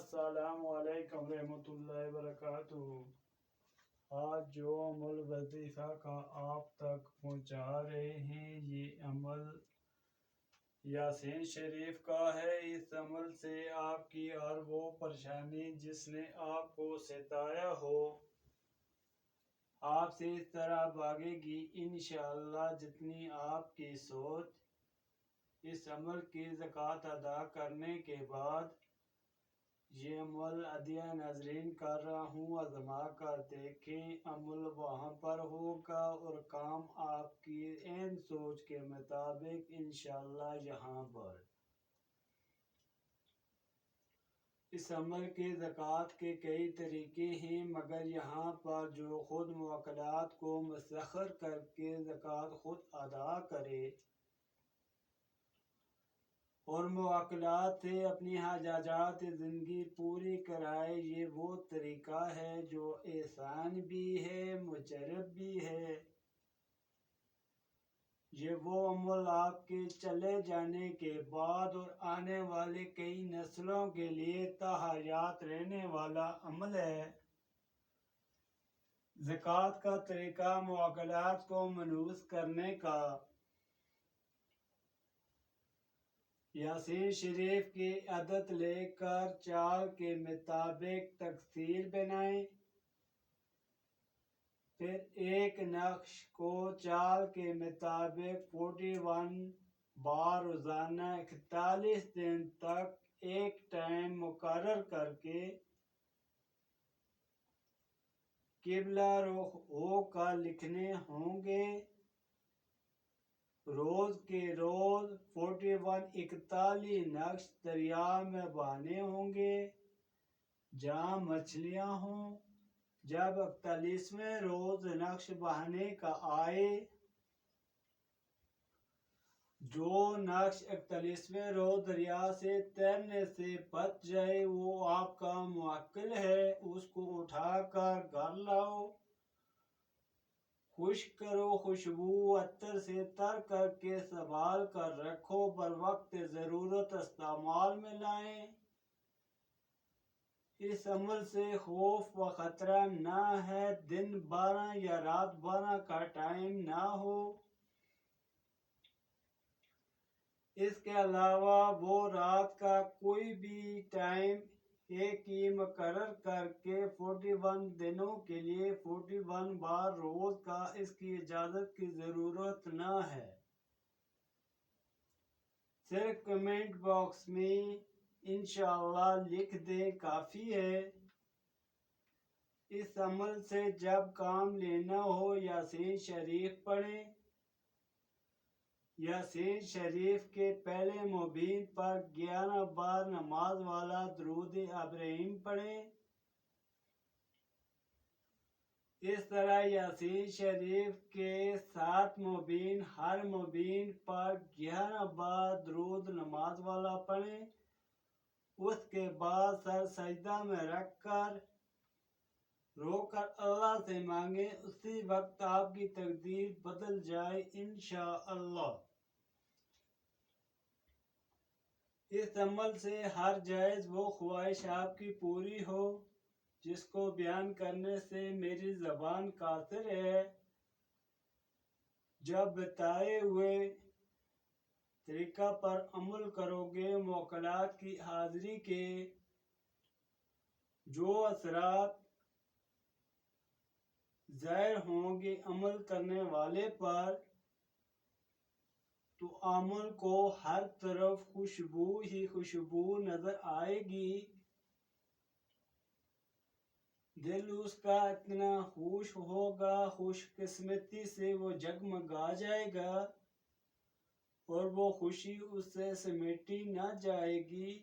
السلام علیکم رحمۃ اللہ وبرکاتہ۔ آج جو عمل وظیفہ کا آپ تک پہنچا رہے ہیں یہ عمل یاسین شریف کا ہے۔ اس عمل سے آپ کی ہر وہ پریشانی جس نے آپ کو ستایا ہو آپ سے اس طرح بھاگے گی انشاءاللہ جتنی آپ کی سوچ۔ اس عمل کی زکوٰۃ ادا کرنے کے بعد یہ عمل عدیہ ناظرین کر رہا ہوں، آزما کر دیکھیں، عمل وہاں پر ہوگا اور کام آپ کی عین سوچ کے مطابق انشاءاللہ یہاں پر۔ اس عمل کی زکوٰۃ کے کئی طریقے ہیں، مگر یہاں پر جو خود موکلات کو مسخر کر کے زکوٰۃ خود ادا کرے اور موکلات سے اپنی حاجات زندگی پوری کرائے، یہ وہ طریقہ ہے جو آسان بھی ہے، مجرب بھی ہے۔ یہ وہ عمل آپ کے چلے جانے کے بعد اور آنے والے کئی نسلوں کے لیے تا حیات رہنے والا عمل ہے۔ زکوٰۃ کا طریقہ موکلات کو منحوس کرنے کا۔ یاسین شریف کی عدد لے کر چال کے مطابق تقسیم بنائیں، پھر ایک نقش کو چال کے مطابق 41 بار روزانہ 41 دن تک ایک ٹائم مقرر کر کے قبلہ رخ ہو کر لکھنے ہوں گے۔ روز کے روز 41 نقش دریا میں بہانے ہوں گے جہاں مچھلیاں ہوں۔ جب 41ویں روز نقش بہانے کا آئے، جو نقش 41ویں روز دریا سے تیرنے سے بچ جائے وہ آپ کا موکل ہے، اس کو اٹھا کر گھر لاؤ، خشک کرو، خوشبو عطر سے تر کر کے سنبھال کر رکھو، بروقت ضرورت استعمال میں لائیں۔ اس عمل سے خوف و خطرہ نہ ہے، دن 12 یا رات 12 کا ٹائم نہ ہو۔ اس کے علاوہ وہ رات کا کوئی بھی ٹائم ایک ہی مقرر کر کے 41 دنوں کے لیے 41 بار روز کا، اس کی اجازت کی ضرورت نہ ہے۔ صرف کمنٹ باکس میں انشاءاللہ لکھ دیں، کافی ہے۔ اس عمل سے جب کام لینا ہو یاسین شریف پڑھیں۔ یاسین شریف کے پہلے مبین پر 11 بار نماز والا درود ابراہیم پڑھیں۔ اس طرح یاسین شریف کے 7 مبین ہر مبین پر 11 بار درود نماز والا پڑھیں۔ اس کے بعد سر سجدہ میں رکھ کر رو کر اللہ سے مانگیں، اسی وقت آپ کی تقدیر بدل جائے انشاءاللہ۔ اس عمل سے ہر جائز وہ خواہش آپ کی پوری ہو جس کو بیان کرنے سے میری زبان قاصر ہے۔ جب بتائے ہوئے طریقہ پر عمل کرو گے، موکلات کی حاضری کے جو اثرات ظاہر ہوں گے عمل کرنے والے پر، تو عمل کو ہر طرف خوشبو ہی خوشبو نظر آئے گی۔ دل اس کا اتنا خوش ہوگا، خوش قسمتی سے وہ جگمگا جائے گا اور وہ خوشی اس سے سمیٹی نہ جائے گی۔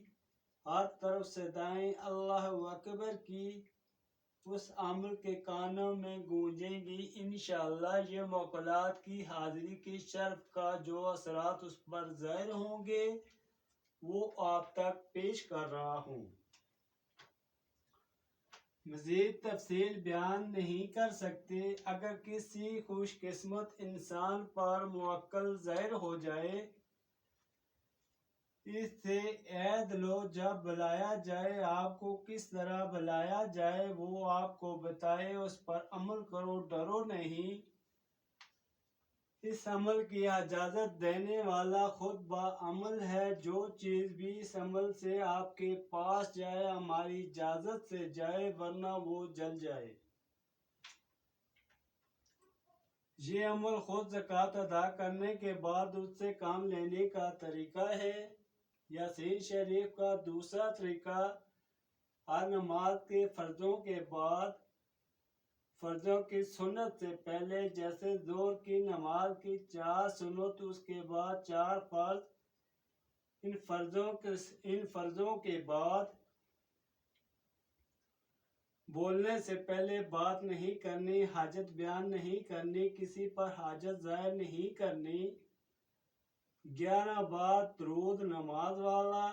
ہر طرف صدائیں اللہ اکبر کی اس عمل کے کانوں میں گونجیں گی انشاءاللہ۔ یہ موکلات کی حاضری کی شرف کا جو اثرات اس پر ظاہر ہوں گے وہ آپ تک پیش کر رہا ہوں۔ مزید تفصیل بیان نہیں کر سکتے۔ اگر کسی خوش قسمت انسان پر موکل ظاہر ہو جائے، اس سے عہد لو جب بلایا جائے آپ کو کس طرح بلایا جائے وہ آپ کو بتائے، اس پر عمل کرو، ڈرو نہیں۔ اس عمل کی اجازت دینے والا خود بعمل ہے۔ جو چیز بھی اس عمل سے آپ کے پاس جائے ہماری اجازت سے جائے، ورنہ وہ جل جائے۔ یہ عمل خود زکوٰۃ ادا کرنے کے بعد اس سے کام لینے کا طریقہ ہے۔ یاسین شریف کا دوسرا طریقہ، ہر نماز کے فرضوں کے بعد فرضوں کی سنت سے پہلے، جیسے ظہر کی نماز کی 4 سنت، اس کے بعد 4 فرض، ان فرضوں کے بعد بولنے سے پہلے بات نہیں کرنی، حاجت بیان نہیں کرنی، کسی پر حاجت ظاہر نہیں کرنی۔ 11 بار درود نماز والا،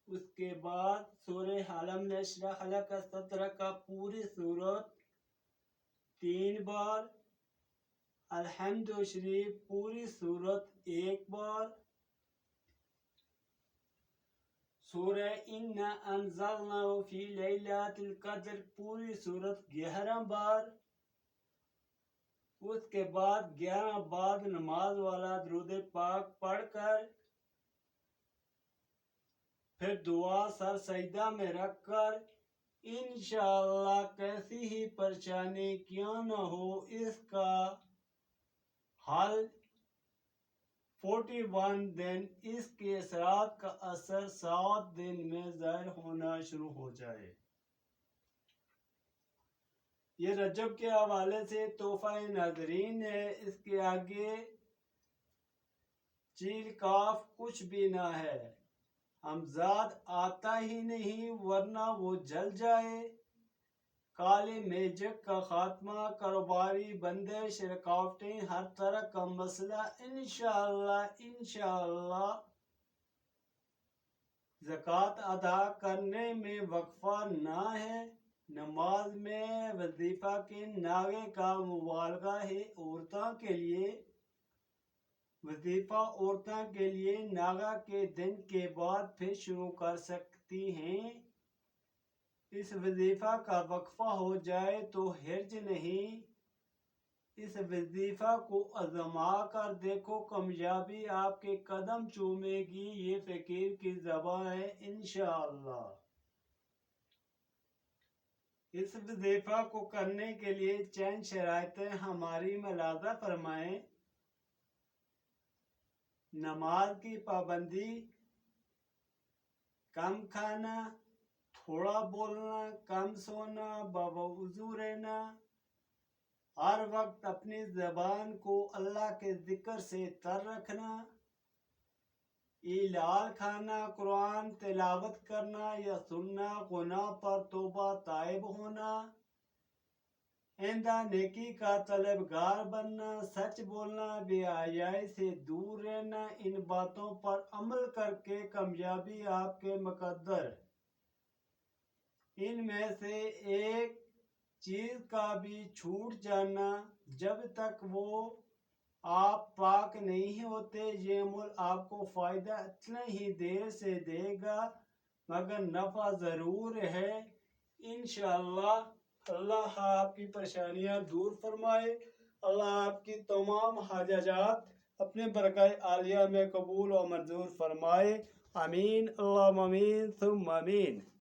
اس کے بعد سورہ علم نشرح لک صدرک کا پوری سورت 3 بار، الحمد شریف پوری سورت 1 بار، سورہ انا انزلناہ فی لیلۃ القدر پوری سورت 11 بار۔ اس کے بعد 11 بعد نماز والا درود پاک پڑھ کر پھر دعا سر سجدہ میں رکھ کر انشاءاللہ کیسی ہی پریشانی کیوں نہ ہو، اس کا حل 41 دن، اس کے اثرات کا اثر 7 دن میں ظاہر ہونا شروع ہو جائے۔ یہ رجب کے حوالے سے تحفہ ناظرین ہے۔ اس کے آگے چیل کاف کچھ بھی نہ ہے، ہمزاد آتا ہی نہیں ورنہ وہ جل جائے۔ کالے میجک کا خاتمہ، کاروباری بندش، رکاوٹیں، ہر طرح کا مسئلہ انشاءاللہ انشاءاللہ۔ زکوٰۃ ادا کرنے میں وقفہ نہ ہے۔ نماز میں وظیفہ کے نعرے کا مبالغہ ہے۔ عورتوں کے لیے وظیفہ عورتوں کے لیے نعرہ کے دن کے بعد پھر شروع کر سکتی ہیں۔ اس وظیفہ کا وقفہ ہو جائے تو حرج نہیں۔ اس وظیفہ کو آزما کر دیکھو، کامیابی آپ کے قدم چومے گی۔ یہ فقیر کی زبان ہے انشاءاللہ۔ اس وظیفہ کو کرنے کے لیے چند شرائطیں ہماری ملاحظہ فرمائیں۔ نماز کی پابندی، کم کھانا، تھوڑا بولنا، کم سونا، باوضو رہنا، ہر وقت اپنی زبان کو اللہ کے ذکر سے تر رکھنا، حلال کھانا، قرآن تلاوت کرنا یا سننا، گناہ پر توبہ طائب ہونا، آئندہ نیکی کا طلبگار بننا، سچ بولنا، بے حیائی سے دور رہنا۔ ان باتوں پر عمل کر کے کامیابی آپ کے مقدر۔ ان میں سے ایک چیز کا بھی چھوٹ جانا، جب تک وہ آپ پاک نہیں ہوتے، یہ عمل آپ کو فائدہ اتنا ہی دیر سے دے گا مگر نفع ضرور ہے انشاءاللہ۔ اللہ آپ کی پریشانیاں دور فرمائے، اللہ آپ کی تمام حاجات اپنے برکہ عالیہ میں قبول و منظور فرمائے، آمین، اللہم آمین ثم آمین۔